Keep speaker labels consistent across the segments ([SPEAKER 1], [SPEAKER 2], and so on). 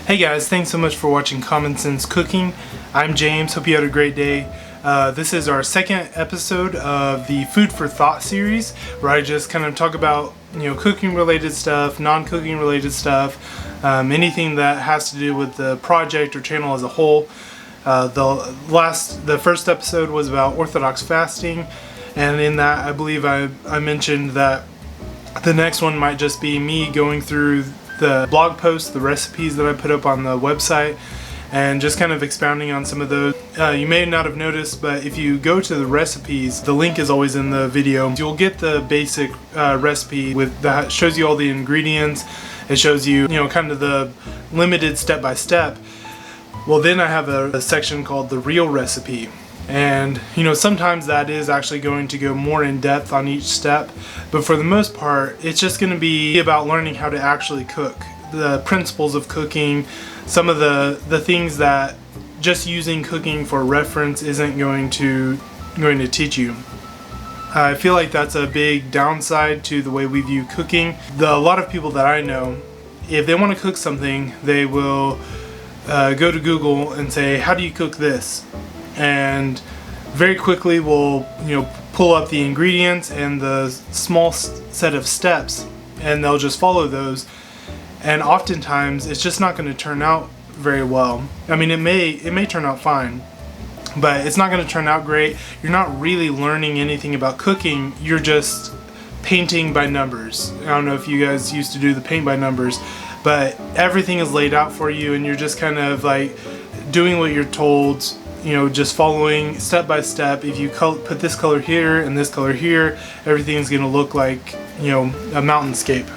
[SPEAKER 1] Hey guys, thanks so much for watching Common Sense Cooking. I'm James, hope you had a great day. This is our second episode of the Food for Thought series, where I just kind of talk about cooking related stuff, non-cooking related stuff, anything that has to do with the project or channel as a whole. The first episode was about Orthodox fasting, and in that I believe I mentioned that the next one might just be me going through the blog posts, the recipes that I put up on the website, and just kind of expounding on some of those. You may not have noticed, but if you go to the recipes, the link is always in the video. You'll get the basic recipe that shows you all the ingredients. It shows you, kind of the limited step-by-step. Well, then I have a section called the real recipe. And sometimes that is actually going to go more in depth on each step, but for the most part it's just going to be about learning how to actually cook, the principles of cooking, some of the things that just using cooking for reference isn't going to teach you. I feel like that's a big downside to the way we view cooking. A lot of people that I know, if they want to cook something, they will go to Google and say, how do you cook this? And very quickly we'll pull up the ingredients and the small set of steps, and they'll just follow those, and oftentimes it's just not going to turn out very well. I mean, it may turn out fine, but it's not going to turn out great. You're not really learning anything about cooking, you're just painting by numbers. I don't know if you guys used to do the paint by numbers, but everything is laid out for you and you're just kind of like doing what you're told, just following step by step. If you put this color here and this color here, everything's going to look like, a mountainscape.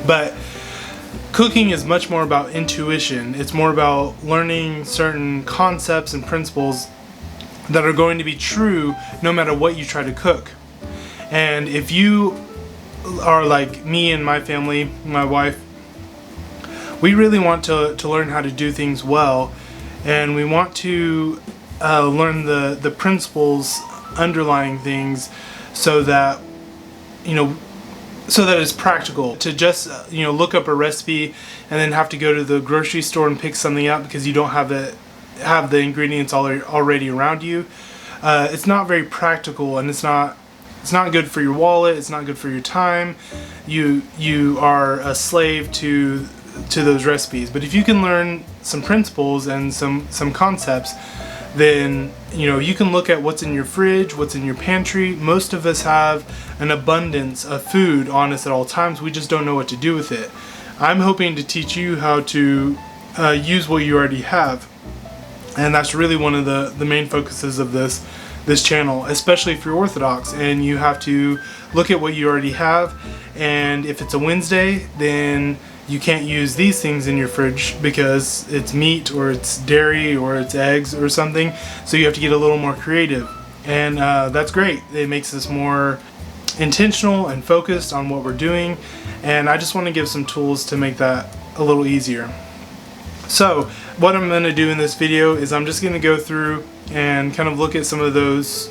[SPEAKER 1] But cooking is much more about intuition. It's more about learning certain concepts and principles that are going to be true no matter what you try to cook. And if you are like me and my family, my wife, we really want to learn how to do things well. And we want to learn the principles underlying things so that it's practical. To just look up a recipe and then have to go to the grocery store and pick something up because you don't have the ingredients already around you. It's not very practical, and it's not good for your wallet. It's not good for your time. You are a slave to those recipes. But if you can learn some principles and some concepts, then you can look at what's in your fridge, what's in your pantry. Most of us have an abundance of food on us at all times. We just don't know what to do with it. I'm hoping to teach you how to use what you already have, and that's really one of the main focuses of this channel, especially if you're Orthodox and you have to look at what you already have. And if it's a Wednesday, then you can't use these things in your fridge because it's meat or it's dairy or it's eggs or something, so you have to get a little more creative, and that's great. It makes us more intentional and focused on what we're doing, and I just want to give some tools to make that a little easier. So what I'm going to do in this video is I'm just going to go through and kind of look at some of those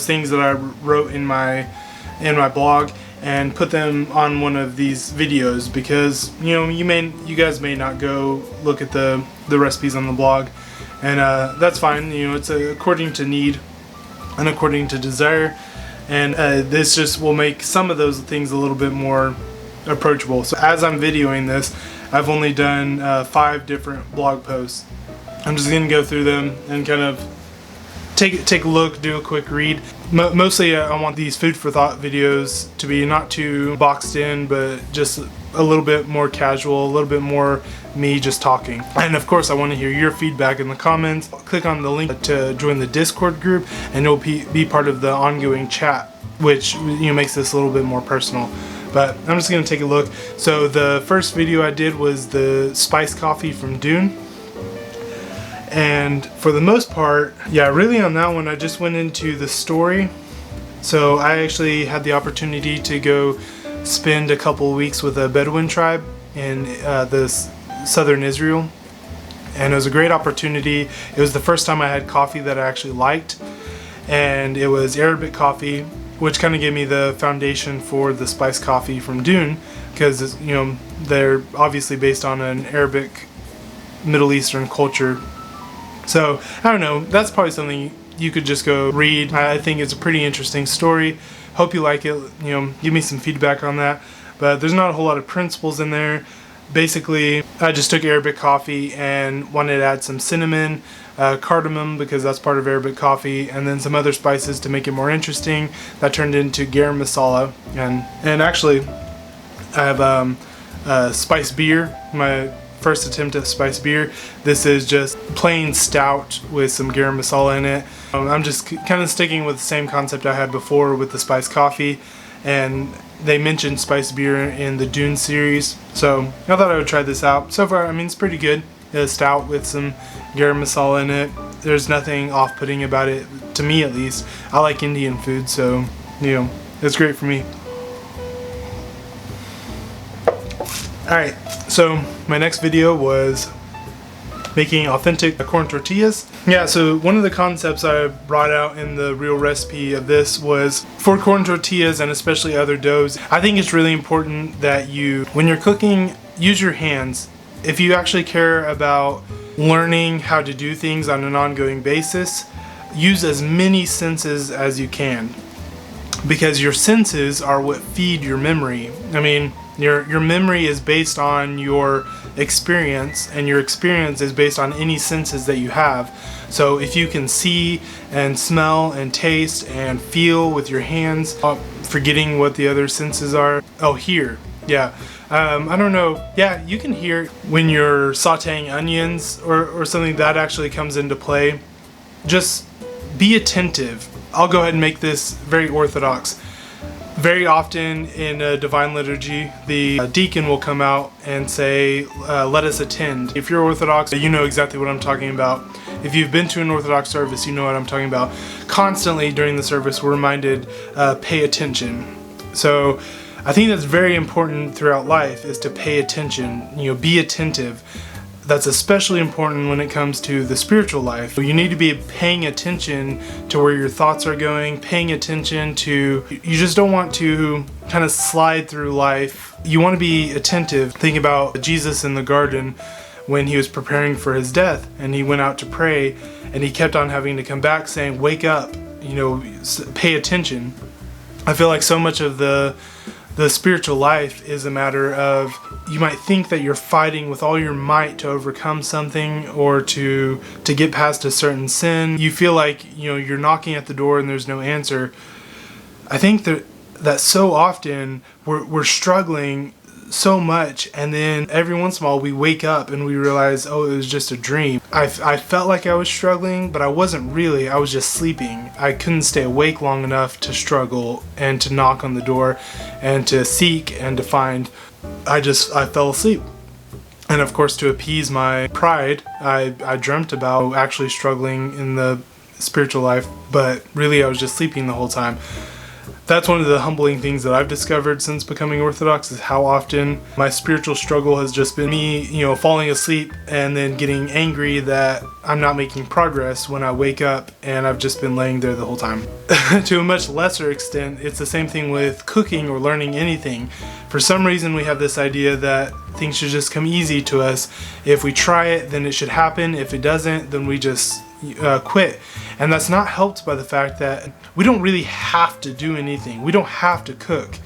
[SPEAKER 1] things that I wrote in my blog and put them on one of these videos, because you guys may not go look at the recipes on the blog, and that's fine. It's according to need and according to desire, and this just will make some of those things a little bit more approachable. So as I'm videoing this, I've only done 5 different blog posts. I'm just gonna go through them and kind of take a look, do a quick read. Mostly I want these food for thought videos to be not too boxed in, but just a little bit more casual, a little bit more me just talking. And of course I want to hear your feedback in the comments. Click on the link to join the Discord group and you'll be part of the ongoing chat, which makes this a little bit more personal. But I'm just going to take a look. So the first video I did was the spiced coffee from Dune. And for the most part, really on that one I just went into the story. So I actually had the opportunity to go spend a couple of weeks with a Bedouin tribe in southern Israel, and it was a great opportunity. It was the first time I had coffee that I actually liked, and it was Arabic coffee, which kind of gave me the foundation for the spiced coffee from Dune, because they're obviously based on an Arabic Middle Eastern culture. So I don't know, that's probably something you could just go read. I think it's a pretty interesting story. Hope you like it. Give me some feedback on that. But there's not a whole lot of principles in there. Basically, I just took Arabic coffee and wanted to add some cinnamon, cardamom, because that's part of Arabic coffee, and then some other spices to make it more interesting. That turned into garam masala. And actually, I have spice beer, my first attempt at spice beer. This is just plain stout with some garam masala in it. I'm just kind of sticking with the same concept I had before with the spice coffee, and they mentioned spice beer in the Dune series, so I thought I would try this out. So far, I mean, it's pretty good. It's stout with some garam masala in it. There's nothing off-putting about it, to me at least. I like Indian food, so it's great for me. Alright, so my next video was making authentic corn tortillas. Yeah, so one of the concepts I brought out in the real recipe of this was for corn tortillas, and especially other doughs, I think it's really important that you, when you're cooking, use your hands. If you actually care about learning how to do things on an ongoing basis, use as many senses as you can, because your senses are what feed your memory. I mean, your memory is based on your experience, and your experience is based on any senses that you have. So if you can see and smell and taste and feel with your hands, forgetting what the other senses are. Oh, hear. Yeah. I don't know. Yeah, you can hear when you're sauteing onions or something. That actually comes into play. Just be attentive. I'll go ahead and make this very orthodox. Very often in a divine liturgy, the deacon will come out and say, let us attend. If you're Orthodox, you know exactly what I'm talking about. If you've been to an Orthodox service, you know what I'm talking about. Constantly during the service, we're reminded, pay attention. So I think that's very important throughout life, is to pay attention, be attentive. That's especially important when it comes to the spiritual life. You need to be paying attention to where your thoughts are going, paying attention to, you just don't want to kind of slide through life. You want to be attentive. Think about Jesus in the garden when he was preparing for his death, and he went out to pray, and he kept on having to come back saying, wake up, pay attention. I feel like so much of the spiritual life is a matter of, you might think that you're fighting with all your might to overcome something or to get past a certain sin. You feel like you're knocking at the door and there's no answer. I think that so often we're struggling so much, and then every once in a while we wake up and we realize, oh, it was just a dream. I felt like I was struggling, but I wasn't really. I was just sleeping. I couldn't stay awake long enough to struggle and to knock on the door and to seek and to find. I fell asleep. And of course, to appease my pride, I dreamt about actually struggling in the spiritual life, but really I was just sleeping the whole time. That's one of the humbling things that I've discovered since becoming Orthodox, is how often my spiritual struggle has just been me, falling asleep and then getting angry that I'm not making progress when I wake up and I've just been laying there the whole time. To a much lesser extent, it's the same thing with cooking or learning anything. For some reason, we have this idea that things should just come easy to us. If we try it, then it should happen. If it doesn't, then we just quit. And that's not helped by the fact that we don't really have to do anything. We don't have to cook.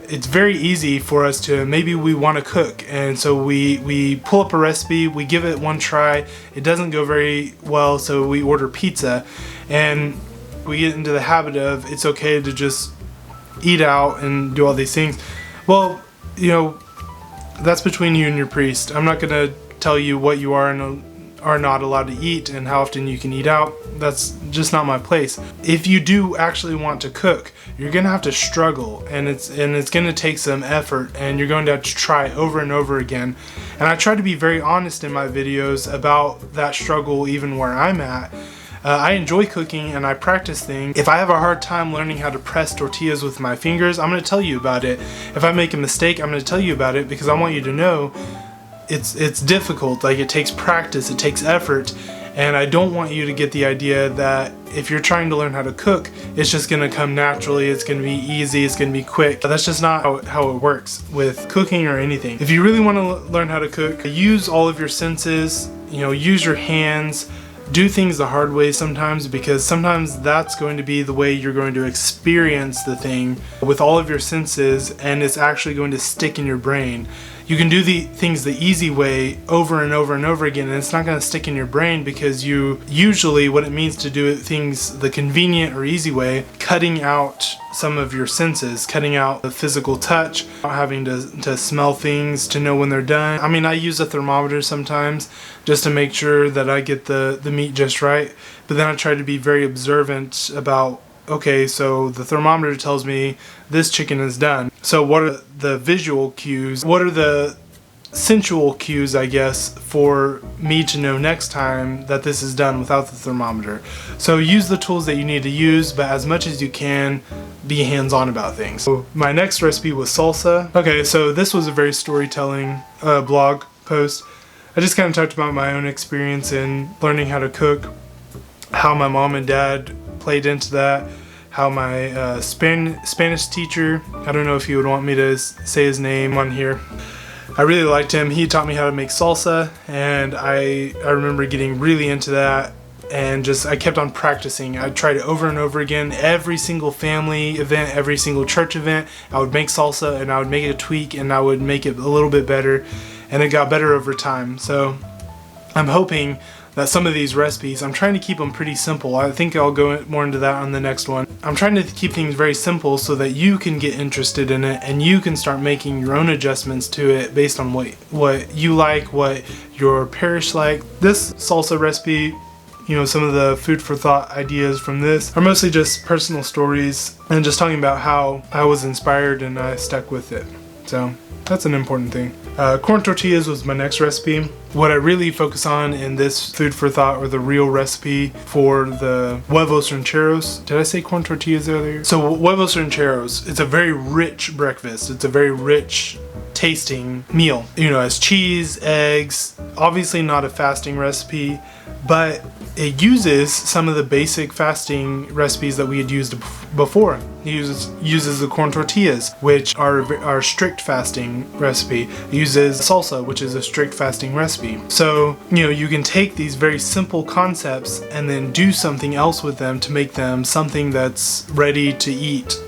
[SPEAKER 1] It's very easy for us to, maybe we want to cook, and so we pull up a recipe, we give it one try, it doesn't go very well, so we order pizza, and we get into the habit of, it's okay to just eat out and do all these things. Well, that's between you and your priest. I'm not going to tell you what you are and are not allowed to eat and how often you can eat out. That's just not my place. If you do actually want to cook, you're gonna have to struggle, and it's gonna take some effort, and you're going to have to try over and over again. And I try to be very honest in my videos about that struggle, even where I'm at. I enjoy cooking and I practice things. If I have a hard time learning how to press tortillas with my fingers, I'm going to tell you about it. If I make a mistake, I'm going to tell you about it, because I want you to know it's difficult. Like, it takes practice, it takes effort, And I don't want you to get the idea that if you're trying to learn how to cook, it's just gonna come naturally, it's gonna be easy, it's gonna be quick. That's just not how it works with cooking or anything. If you really wanna learn how to cook, use all of your senses, use your hands, do things the hard way sometimes, because sometimes that's going to be the way you're going to experience the thing with all of your senses, and it's actually going to stick in your brain. You can do the things the easy way over and over and over again, and it's not going to stick in your brain, because you usually, what it means to do things the convenient or easy way, cutting out some of your senses, cutting out the physical touch, not having to smell things to know when they're done. I mean, I use a thermometer sometimes just to make sure that I get the meat just right, but then I try to be very observant about, okay, so the thermometer tells me this chicken is done. So what are the visual cues? What are the sensual cues, I guess, for me to know next time that this is done without the thermometer? So use the tools that you need to use, but as much as you can, be hands-on about things. So my next recipe was salsa. Okay, so this was a very storytelling blog post. I just kind of talked about my own experience in learning how to cook, how my mom and dad played into that, how my Spanish teacher, I don't know if you would want me to say his name on here, I really liked him. He taught me how to make salsa, and I remember getting really into that, and I kept on practicing. I tried it over and over again. Every single family event, every single church event, I would make salsa, and I would make it a tweak, and I would make it a little bit better, and it got better over time. So I'm hoping that some of these recipes, I'm trying to keep them pretty simple. I think I'll go more into that on the next one. I'm trying to keep things very simple so that you can get interested in it, and you can start making your own adjustments to it based on what you like, what your parish like. This salsa recipe, some of the food for thought ideas from this are mostly just personal stories and just talking about how I was inspired and I stuck with it. So that's an important thing. Corn tortillas was my next recipe. What I really focus on in this food for thought, or the real recipe for the huevos rancheros. Did I say corn tortillas earlier? So huevos rancheros, it's a very rich breakfast. It's a very rich tasting meal. It has cheese, eggs, obviously not a fasting recipe, but it uses some of the basic fasting recipes that we had used before. It uses the corn tortillas, which are strict fasting recipe. It uses salsa, which is a strict fasting recipe. So, you can take these very simple concepts and then do something else with them to make them something that's ready to eat,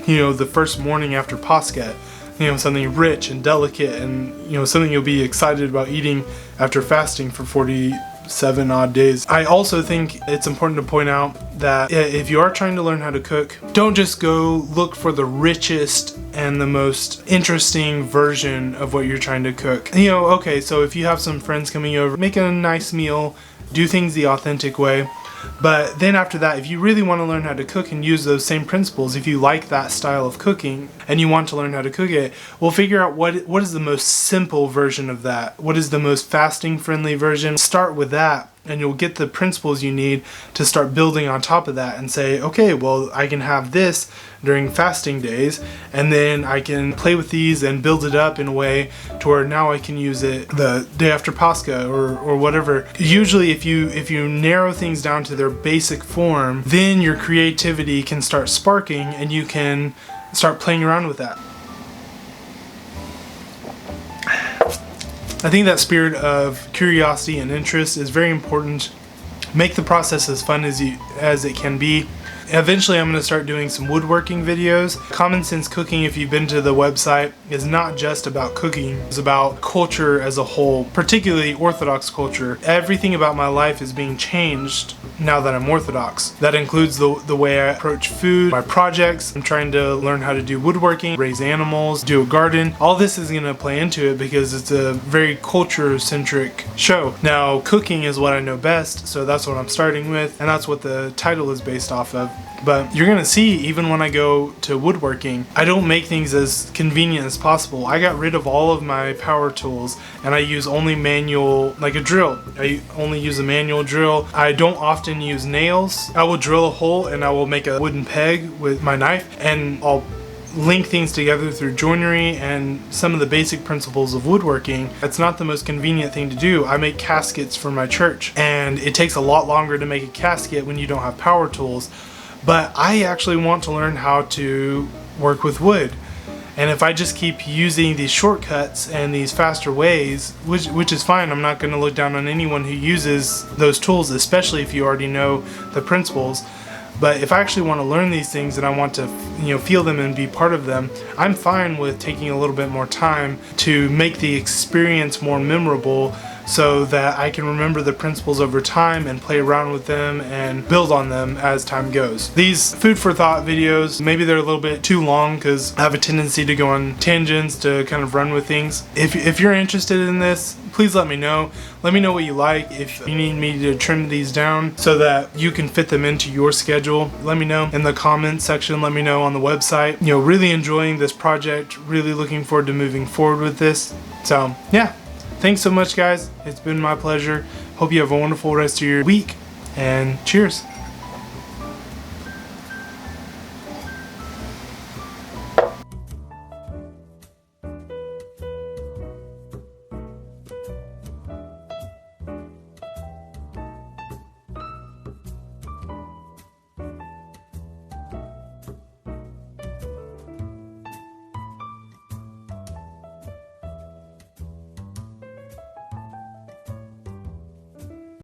[SPEAKER 1] the first morning after Pascha. Something rich and delicate, and something you'll be excited about eating after fasting for 47 odd days. I also think it's important to point out that if you are trying to learn how to cook, don't just go look for the richest and the most interesting version of what you're trying to cook. Okay, so if you have some friends coming over, make a nice meal, do things the authentic way. But then after that, if you really want to learn how to cook and use those same principles, if you like that style of cooking and you want to learn how to cook it, we'll figure out what is the most simple version of that. What is the most fasting friendly version? Start with that, and you'll get the principles you need to start building on top of that and say, okay, well, I can have this during fasting days, and then I can play with these and build it up in a way to where now I can use it the day after Pascha or whatever. Usually if you narrow things down to their basic form, then your creativity can start sparking and you can start playing around with that. I think that spirit of curiosity and interest is very important. Make the process as fun as it can be. Eventually I'm going to start doing some woodworking videos. Common Sense Cooking, if you've been to the website, is not just about cooking. It's about culture as a whole, particularly Orthodox culture. Everything about my life is being changed now that I'm Orthodox. That includes the way I approach food, my projects. I'm trying to learn how to do woodworking, raise animals, do a garden. All this is going to play into it because it's a very culture-centric show. Now, cooking is what I know best, so that's what I'm starting with, and that's what the title is based off of. But you're gonna see, even when I go to woodworking, I don't make things as convenient as possible. I got rid of all of my power tools and I use only manual, like a drill. I only use a manual drill. I don't often use nails. I will drill a hole and I will make a wooden peg with my knife, and I'll link things together through joinery and some of the basic principles of woodworking. It's not the most convenient thing to do. I make caskets for my church, and it takes a lot longer to make a casket when you don't have power tools. But I actually want to learn how to work with wood. And if I just keep using these shortcuts and these faster ways, which is fine, I'm not going to look down on anyone who uses those tools, especially if you already know the principles. But if I actually want to learn these things and I want to, feel them and be part of them, I'm fine with taking a little bit more time to make the experience more memorable, so that I can remember the principles over time and play around with them and build on them as time goes. These food for thought videos, maybe they're a little bit too long because I have a tendency to go on tangents, to kind of run with things. If you're interested in this, please let me know. Let me know what you like. If you need me to trim these down so that you can fit them into your schedule, let me know in the comments section. Let me know on the website. Really enjoying this project, really looking forward to moving forward with this. So yeah. Thanks so much, guys. It's been my pleasure. Hope you have a wonderful rest of your week, and cheers.